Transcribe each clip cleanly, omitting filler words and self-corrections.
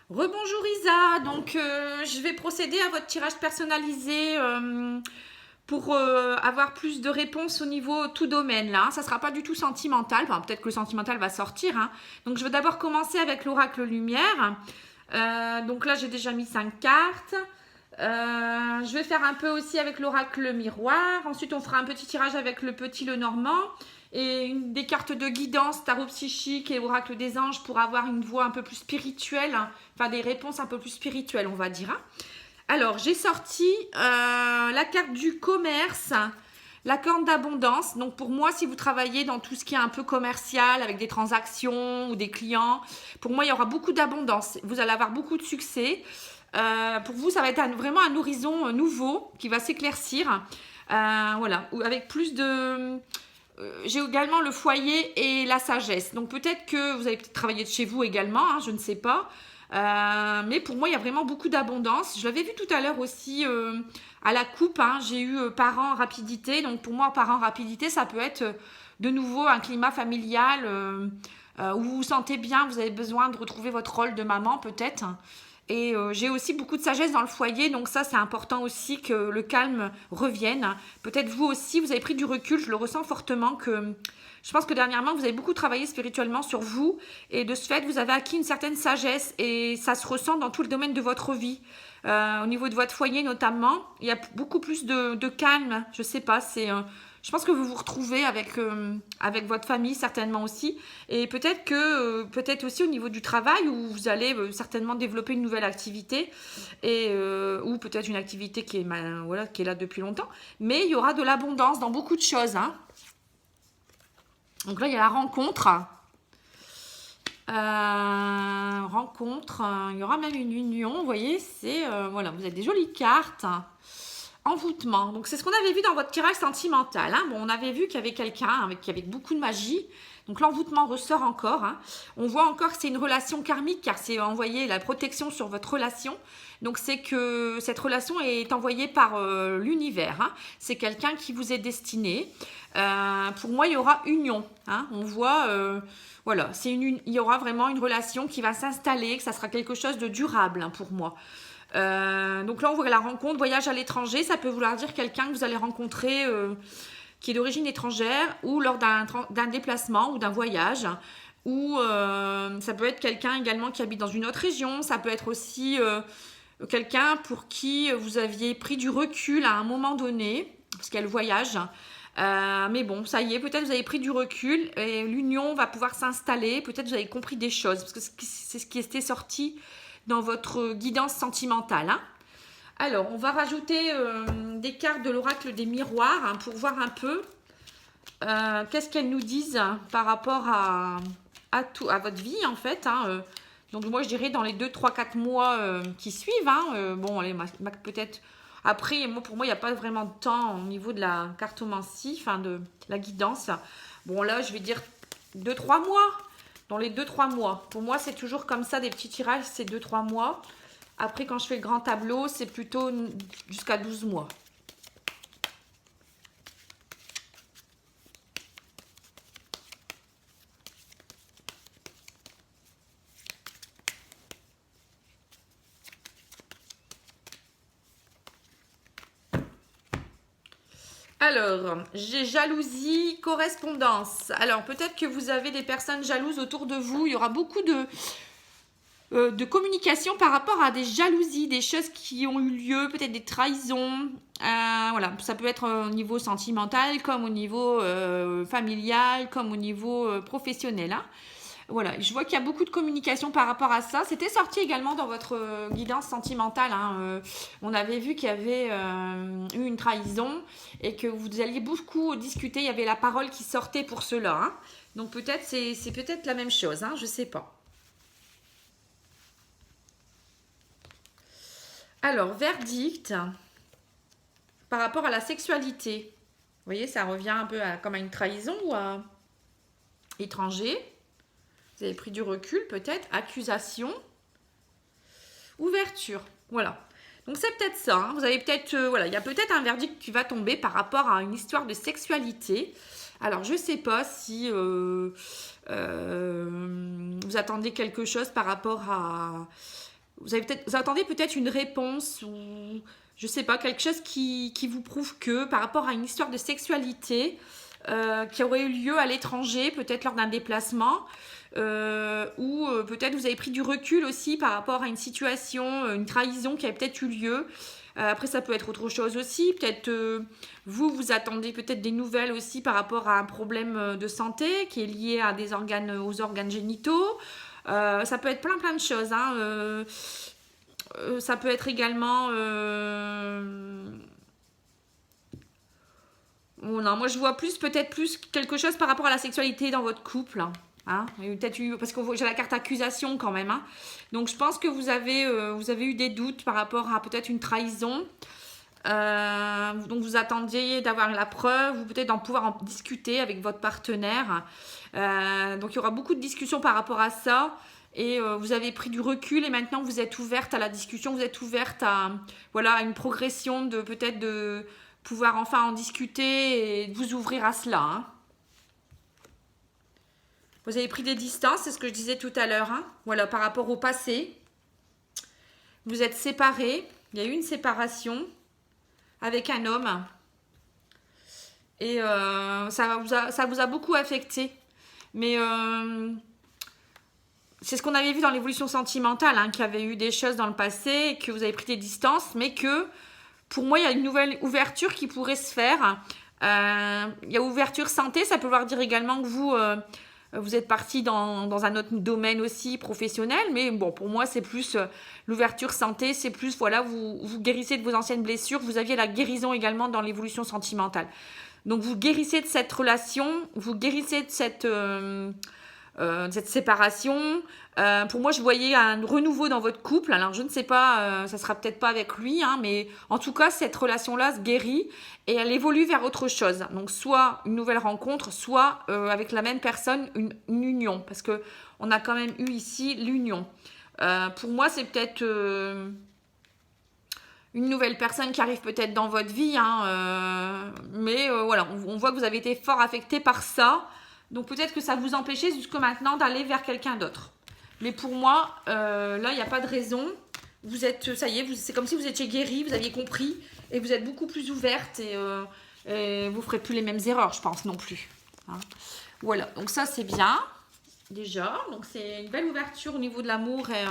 Rebonjour Isa, donc je vais procéder à votre tirage personnalisé pour avoir plus de réponses au niveau tout domaine là. Ça sera pas du tout sentimental, enfin, peut-être que le sentimental va sortir, hein. Donc je vais d'abord commencer avec l'oracle lumière. Donc là j'ai déjà mis 5 cartes. Je vais faire un peu aussi avec l'oracle miroir. Ensuite on fera un petit tirage avec le petit le normand et des cartes de guidance, tarot psychique et oracle des anges pour avoir une voix un peu plus spirituelle, hein. Enfin des réponses un peu plus spirituelles on va dire, hein. Alors j'ai sorti la carte du commerce, la corne d'abondance. Donc pour moi, si vous travaillez dans tout ce qui est un peu commercial, avec des transactions ou des clients, pour moi il y aura beaucoup d'abondance. Vous allez avoir beaucoup de succès. Pour vous, ça va être vraiment un horizon nouveau qui va s'éclaircir. Voilà, avec plus de... j'ai également le foyer et la sagesse. Donc peut-être que vous allez peut-être travailler de chez vous également, hein, je ne sais pas. Mais pour moi, il y a vraiment beaucoup d'abondance. Je l'avais vu tout à l'heure aussi à la coupe, hein, j'ai eu parents rapidité. Donc pour moi, parents rapidité, ça peut être de nouveau un climat familial où vous vous sentez bien, vous avez besoin de retrouver votre rôle de maman peut-être. Et j'ai aussi beaucoup de sagesse dans le foyer, donc ça c'est important aussi que le calme revienne. Peut-être vous aussi, vous avez pris du recul, je le ressens fortement que je pense que dernièrement vous avez beaucoup travaillé spirituellement sur vous et de ce fait vous avez acquis une certaine sagesse et ça se ressent dans tout le domaine de votre vie. Au niveau de votre foyer notamment, il y a beaucoup plus de calme, je sais pas, je pense que vous vous retrouvez avec votre famille certainement aussi. Et peut-être que, peut-être aussi au niveau du travail où vous allez certainement développer une nouvelle activité et, ou peut-être une activité qui est, voilà, qui est là depuis longtemps. Mais il y aura de l'abondance dans beaucoup de choses, hein. Donc là, il y a la rencontre. Il y aura même une union, vous voyez, c'est, voilà, vous avez des jolies cartes. Envoûtement. Donc, c'est ce qu'on avait vu dans votre tirage sentimental, hein. Bon, on avait vu qu'il y avait quelqu'un qui avait beaucoup de magie. Donc, l'envoûtement ressort encore, hein. On voit encore que c'est une relation karmique car c'est envoyé la protection sur votre relation. Donc, c'est que cette relation est envoyée par l'univers, hein. C'est quelqu'un qui vous est destiné. Pour moi, il y aura union, hein. On voit, voilà, il y aura vraiment une relation qui va s'installer, que ça sera quelque chose de durable, hein, pour moi. Donc là, on voit la rencontre, voyage à l'étranger, ça peut vouloir dire quelqu'un que vous allez rencontrer qui est d'origine étrangère ou lors d'un déplacement ou d'un voyage. Ou ça peut être quelqu'un également qui habite dans une autre région, ça peut être aussi quelqu'un pour qui vous aviez pris du recul à un moment donné, parce qu'il y a le voyage. Mais bon, ça y est, peut-être vous avez pris du recul et l'union va pouvoir s'installer. Peut-être vous avez compris des choses, parce que c'est ce qui était sorti dans votre guidance sentimentale, hein. Alors, on va rajouter des cartes de l'oracle des miroirs, hein, pour voir un peu qu'est-ce qu'elles nous disent par rapport à votre vie, en fait, hein. Donc, moi, je dirais dans les 2, 3, 4 mois qui suivent, hein. Bon, allez, peut-être... Après, pour moi, il n'y a pas vraiment de temps au niveau de la cartomancie, enfin de la guidance. Bon, là, je vais dire 2, 3 mois. Dans les 2, 3 mois. Pour moi, c'est toujours comme ça, des petits tirages, c'est 2, 3 mois. Après, quand je fais le grand tableau, c'est plutôt jusqu'à 12 mois. Alors, j'ai jalousie, correspondance. Alors, peut-être que vous avez des personnes jalouses autour de vous. Il y aura beaucoup de communication par rapport à des jalousies, des choses qui ont eu lieu, peut-être des trahisons. Voilà, ça peut être au niveau sentimental, comme au niveau familial, comme au niveau professionnel, hein. Voilà, je vois qu'il y a beaucoup de communication par rapport à ça. C'était sorti également dans votre guidance sentimentale, hein. On avait vu qu'il y avait eu une trahison et que vous alliez beaucoup discuter. Il y avait la parole qui sortait pour cela, hein. Donc peut-être c'est peut-être la même chose, hein, je sais pas. Alors, verdict par rapport à la sexualité. Vous voyez, ça revient un peu comme à une trahison ou à étranger. Vous avez pris du recul peut-être. Accusation. Ouverture. Voilà. Donc c'est peut-être ça, hein. Vous avez peut-être, voilà, il y a peut-être un verdict qui va tomber par rapport à une histoire de sexualité. Alors je sais pas si vous attendez quelque chose par rapport vous attendez peut-être une réponse ou je sais pas, quelque chose qui vous prouve que par rapport à une histoire de sexualité qui aurait eu lieu à l'étranger, peut-être lors d'un déplacement, ou peut-être vous avez pris du recul aussi par rapport à une situation, une trahison qui avait peut-être eu lieu. Après, ça peut être autre chose aussi. Peut-être vous attendez peut-être des nouvelles aussi par rapport à un problème de santé qui est lié à des organes, aux organes génitaux. Ça peut être plein de choses. Hein. Ça peut être également... Oh non, moi je vois peut-être plus quelque chose par rapport à la sexualité dans votre couple. Hein. Peut-être parce que j'ai la carte accusation quand même. Hein. Donc je pense que vous avez eu des doutes par rapport à peut-être une trahison. Donc vous attendiez d'avoir la preuve ou peut-être d'en pouvoir en discuter avec votre partenaire. Donc il y aura beaucoup de discussions par rapport à ça. Et vous avez pris du recul et maintenant vous êtes ouverte à la discussion, vous êtes ouverte à, voilà, à une progression de peut-être de pouvoir enfin en discuter et de vous ouvrir à cela. Hein. Vous avez pris des distances, c'est ce que je disais tout à l'heure. Hein. Voilà, par rapport au passé. Vous êtes séparés, il y a eu une séparation avec un homme. Et ça vous a beaucoup affecté. Mais c'est ce qu'on avait vu dans l'évolution sentimentale, hein, qu'il y avait eu des choses dans le passé, que vous avez pris des distances, mais que pour moi, il y a une nouvelle ouverture qui pourrait se faire. Il y a ouverture santé, ça peut vouloir dire également que vous êtes parti dans un autre domaine aussi professionnel, mais bon, pour moi, c'est plus l'ouverture santé, c'est plus, voilà, vous guérissez de vos anciennes blessures, vous aviez la guérison également dans l'évolution sentimentale. Donc, vous guérissez de cette relation, vous guérissez de cette séparation. Pour moi, je voyais un renouveau dans votre couple. Alors, je ne sais pas, ça sera peut-être pas avec lui, hein, mais en tout cas, cette relation-là se guérit et elle évolue vers autre chose. Donc, soit une nouvelle rencontre, soit avec la même personne, une union. Parce que on a quand même eu ici l'union. Pour moi, c'est peut-être une nouvelle personne qui arrive peut-être dans votre vie. Hein, mais voilà, on voit que vous avez été fort affecté par ça. Donc peut-être que ça vous empêchait jusqu'à maintenant d'aller vers quelqu'un d'autre. Mais pour moi, là, il n'y a pas de raison. Vous êtes, ça y est, c'est comme si vous étiez guérie, vous aviez compris. Et vous êtes beaucoup plus ouverte et vous ne ferez plus les mêmes erreurs, je pense, non plus. Hein. Voilà, donc ça, c'est bien, déjà. Donc c'est une belle ouverture au niveau de l'amour et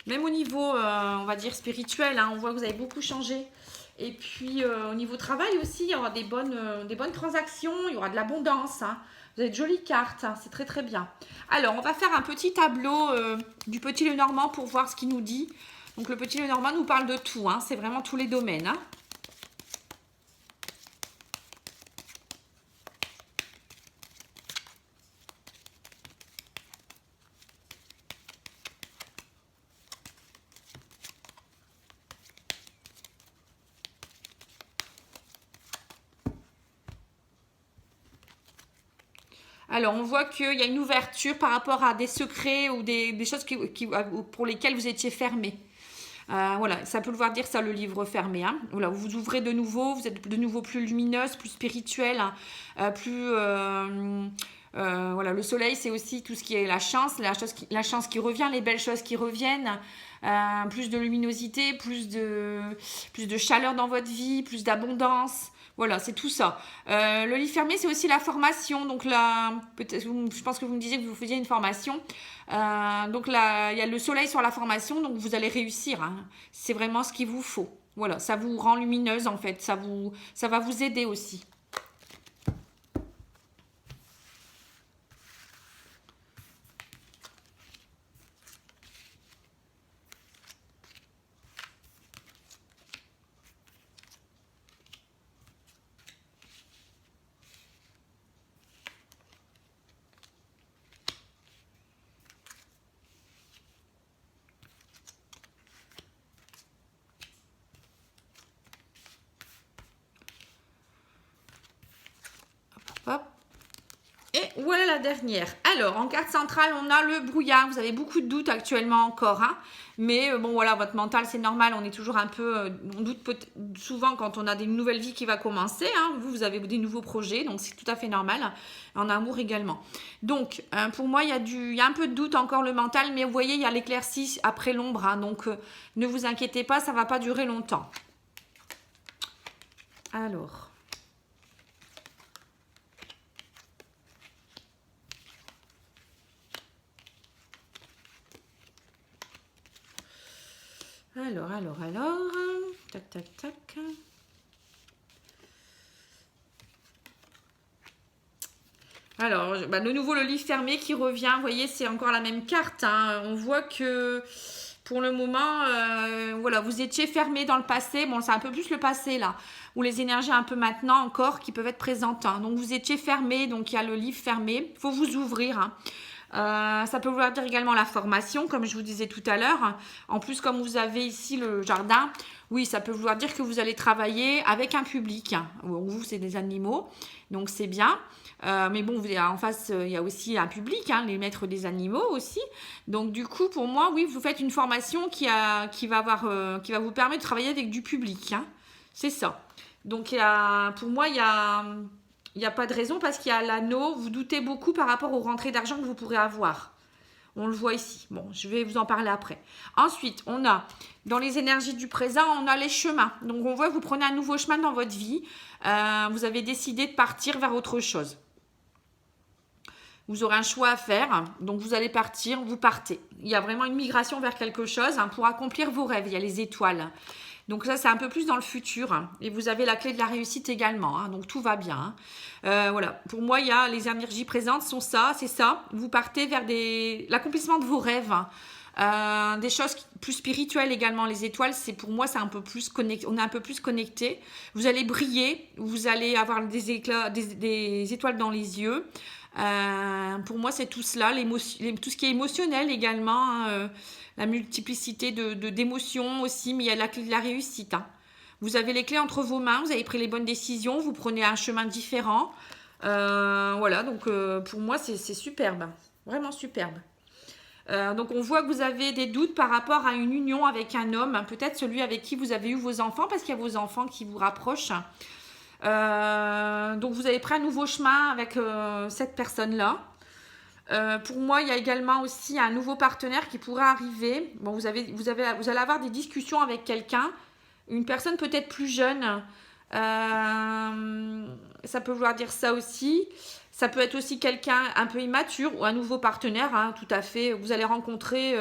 même au niveau, on va dire, spirituel. Hein, on voit que vous avez beaucoup changé. Et puis, au niveau travail aussi, il y aura des bonnes transactions, il y aura de l'abondance. Hein. Vous avez de jolies cartes, hein, c'est très très bien. Alors, on va faire un petit tableau du Petit Lenormand pour voir ce qu'il nous dit. Donc, le Petit Lenormand nous parle de tout, hein, c'est vraiment tous les domaines. Hein. Alors, on voit qu'il y a une ouverture par rapport à des secrets ou des choses pour lesquelles vous étiez fermé. Voilà, ça peut vouloir dire ça, le livre fermé. Hein. Voilà, vous vous ouvrez de nouveau, vous êtes de nouveau plus lumineuse, plus spirituelle, hein, plus... voilà, le soleil, c'est aussi tout ce qui est la chance qui revient, les belles choses qui reviennent, plus de luminosité, plus de chaleur dans votre vie, plus d'abondance. Voilà, c'est tout ça. Le lit fermé, c'est aussi la formation. Donc là, je pense que vous me disiez que vous faisiez une formation. Donc là, il y a le soleil sur la formation, donc vous allez réussir. Hein. C'est vraiment ce qu'il vous faut. Voilà, ça vous rend lumineuse en fait. Ça va vous aider aussi. voilà la dernière. Alors, en carte centrale, on a le brouillard. Vous avez beaucoup de doutes actuellement encore, hein. Mais bon, voilà, votre mental, c'est normal. On est toujours un peu... on doute souvent quand on a des nouvelles vies qui va commencer, hein. Vous avez des nouveaux projets, donc c'est tout à fait normal. En amour également. Donc, pour moi, il y a un peu de doute encore le mental, mais vous voyez, il y a l'éclaircie après l'ombre, hein. Donc, ne vous inquiétez pas, ça ne va pas durer longtemps. Alors... Alors, tac, tac, tac. Alors, de nouveau le livre fermé qui revient, vous voyez, c'est encore la même carte, hein. On voit que pour le moment, voilà, vous étiez fermé dans le passé, bon, c'est un peu plus le passé là, ou les énergies un peu maintenant encore qui peuvent être présentes, hein. Donc, vous étiez fermé, donc il y a le livre fermé, il faut vous ouvrir, hein. Ça peut vouloir dire également la formation, comme je vous disais tout à l'heure. En plus, comme vous avez ici le jardin, oui, ça peut vouloir dire que vous allez travailler avec un public. Vous, c'est des animaux, donc c'est bien. Mais bon, en face, il y a aussi un public, hein, les maîtres des animaux aussi. Donc du coup, pour moi, oui, vous faites une formation qui va vous permettre de travailler avec du public, hein. C'est ça. Donc pour moi, il n'y a pas de raison parce qu'il y a l'anneau. Vous doutez beaucoup par rapport aux rentrées d'argent que vous pourrez avoir. On le voit ici. Bon, je vais vous en parler après. Ensuite, on a, dans les énergies du présent, on a les chemins. Donc, on voit que vous prenez un nouveau chemin dans votre vie. Vous avez décidé de partir vers autre chose. Vous aurez un choix à faire. Donc, vous allez partir, vous partez. Il y a vraiment une migration vers quelque chose, hein, pour accomplir vos rêves. Il y a les étoiles. Donc ça, c'est un peu plus dans le futur. Hein. Et vous avez la clé de la réussite également. Hein. Donc tout va bien. Hein. Voilà. Pour moi, il y a les énergies présentes sont ça, c'est ça. Vous partez vers l'accomplissement de vos rêves. Hein. Des choses plus spirituelles également. Les étoiles, c'est pour moi, c'est un peu plus connecté. On est un peu plus connecté. Vous allez briller. Vous allez avoir des éclats, des étoiles dans les yeux. Pour moi, c'est tout cela. Tout ce qui est émotionnel également. Hein. La multiplicité d'émotions aussi, mais il y a la clé de la réussite. Hein. Vous avez les clés entre vos mains, vous avez pris les bonnes décisions, vous prenez un chemin différent. Voilà, donc pour moi, c'est superbe, vraiment superbe. Donc on voit que vous avez des doutes par rapport à une union avec un homme, hein, peut-être celui avec qui vous avez eu vos enfants, parce qu'il y a vos enfants qui vous rapprochent. Donc vous avez pris un nouveau chemin avec cette personne-là. Pour moi, il y a également aussi un nouveau partenaire qui pourrait arriver. Bon, vous allez avoir des discussions avec quelqu'un, une personne peut-être plus jeune. Ça peut vouloir dire ça aussi. Ça peut être aussi quelqu'un un peu immature ou un nouveau partenaire, hein, tout à fait. Vous allez rencontrer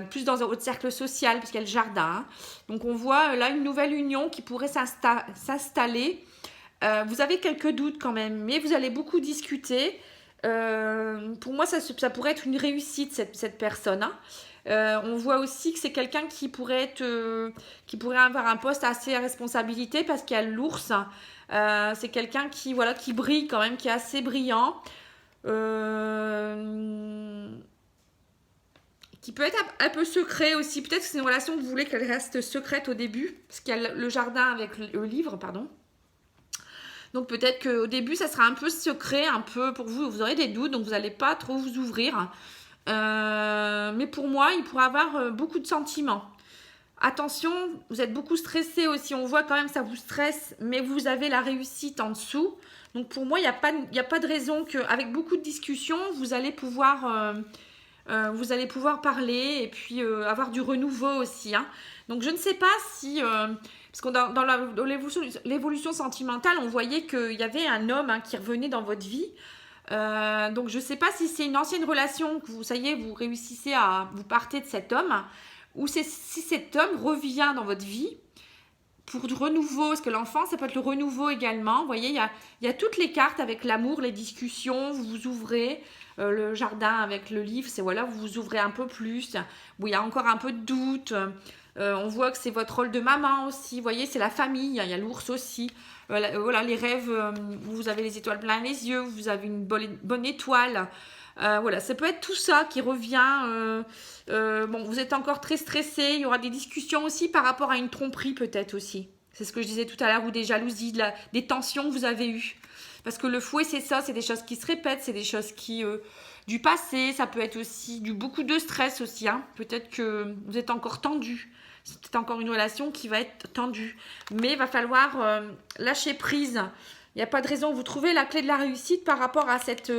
plus dans votre cercle social, puisqu'il y a le jardin. Hein. Donc, on voit là une nouvelle union qui pourrait s'installer. Vous avez quelques doutes quand même, mais vous allez beaucoup discuter. Pour moi, ça pourrait être une réussite, cette personne. Hein. On voit aussi que c'est quelqu'un qui pourrait avoir un poste assez à responsabilité parce qu'il y a l'ours. C'est quelqu'un qui brille quand même, qui est assez brillant. Qui peut être un peu secret aussi. Peut-être que c'est une relation que vous voulez qu'elle reste secrète au début, parce qu'il y a le jardin avec le livre, pardon. Donc peut-être qu'au début, ça sera un peu secret, un peu pour vous. Vous aurez des doutes, donc vous n'allez pas trop vous ouvrir. Mais pour moi, il pourrait avoir beaucoup de sentiments. Attention, vous êtes beaucoup stressé aussi. On voit quand même que ça vous stresse, mais vous avez la réussite en dessous. Donc pour moi, il n'y a pas de raison qu'avec beaucoup de discussions, vous allez pouvoir parler et puis avoir du renouveau aussi. Hein. Donc je ne sais pas si... parce que dans l'évolution sentimentale, on voyait qu'il y avait un homme, hein, qui revenait dans votre vie. Donc je ne sais pas si c'est une ancienne relation, que ça y est, vous réussissez vous partez de cet homme, ou si cet homme revient dans votre vie pour du renouveau, parce que l'enfant, ça peut être le renouveau également. Vous voyez, il y a toutes les cartes avec l'amour, les discussions, vous vous ouvrez, le jardin avec le livre, c'est voilà, vous vous ouvrez un peu plus. Bon, il y a encore un peu de doute. On voit que c'est votre rôle de maman aussi. Vous voyez, c'est la famille, il y a l'ours aussi. Voilà, les rêves, vous avez les étoiles plein les yeux, vous avez une bonne étoile. Voilà, ça peut être tout ça qui revient. Bon, vous êtes encore très stressé. Il y aura des discussions aussi par rapport à une tromperie peut-être aussi. C'est ce que je disais tout à l'heure, ou des jalousies, des tensions que vous avez eues. Parce que le fouet, c'est ça, c'est des choses qui se répètent, c'est des choses qui du passé, ça peut être aussi beaucoup de stress aussi. Hein. Peut-être que vous êtes encore tendu. C'est peut-être encore une relation qui va être tendue. Mais il va falloir lâcher prise. Il n'y a pas de raison. Vous trouvez la clé de la réussite par rapport à cette...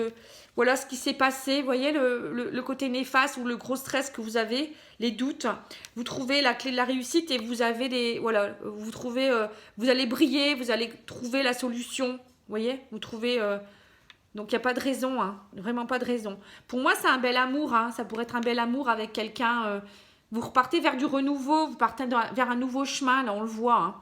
voilà ce qui s'est passé. Vous voyez le côté néfaste ou le gros stress que vous avez, les doutes. Vous trouvez la clé de la réussite et vous avez des... Voilà, vous trouvez... vous allez briller, vous allez trouver la solution. Vous voyez, vous trouvez... donc, il n'y a pas de raison, hein, vraiment pas de raison. Pour moi, c'est un bel amour. Hein, ça pourrait être un bel amour avec quelqu'un. Vous repartez vers du renouveau, vous partez vers un nouveau chemin, là, on le voit. Hein.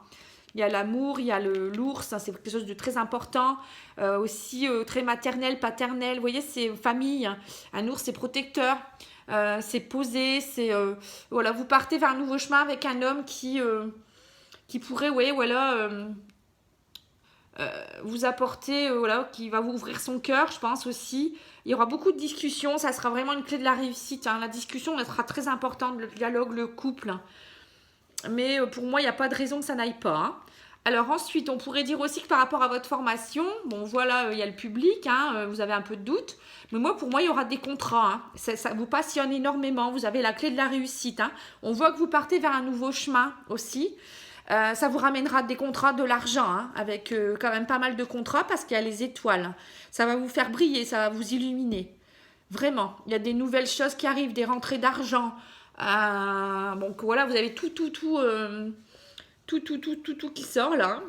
Il y a l'amour, il y a l'ours, hein, c'est quelque chose de très important. Aussi très maternel, paternel. Vous voyez, c'est famille. Hein. Un ours, c'est protecteur. C'est posé. Voilà, vous partez vers un nouveau chemin avec un homme qui pourrait, ouais, voilà... vous apporter, voilà, qui va vous ouvrir son cœur, je pense aussi. Il y aura beaucoup de discussions, ça sera vraiment une clé de la réussite. Hein. La discussion, elle sera très importante, le dialogue, le couple. Mais pour moi, il n'y a pas de raison que ça n'aille pas. Hein. Alors ensuite, on pourrait dire aussi que par rapport à votre formation, bon voilà, il y a le public, hein, vous avez un peu de doute. Mais moi, pour moi, il y aura des contrats. Hein. Ça vous passionne énormément, vous avez la clé de la réussite. Hein. On voit que vous partez vers un nouveau chemin aussi. Ça vous ramènera des contrats, de l'argent, hein, avec quand même pas mal de contrats parce qu'il y a les étoiles. Ça va vous faire briller, ça va vous illuminer. Vraiment, il y a des nouvelles choses qui arrivent, des rentrées d'argent. Donc voilà, vous avez tout qui sort là.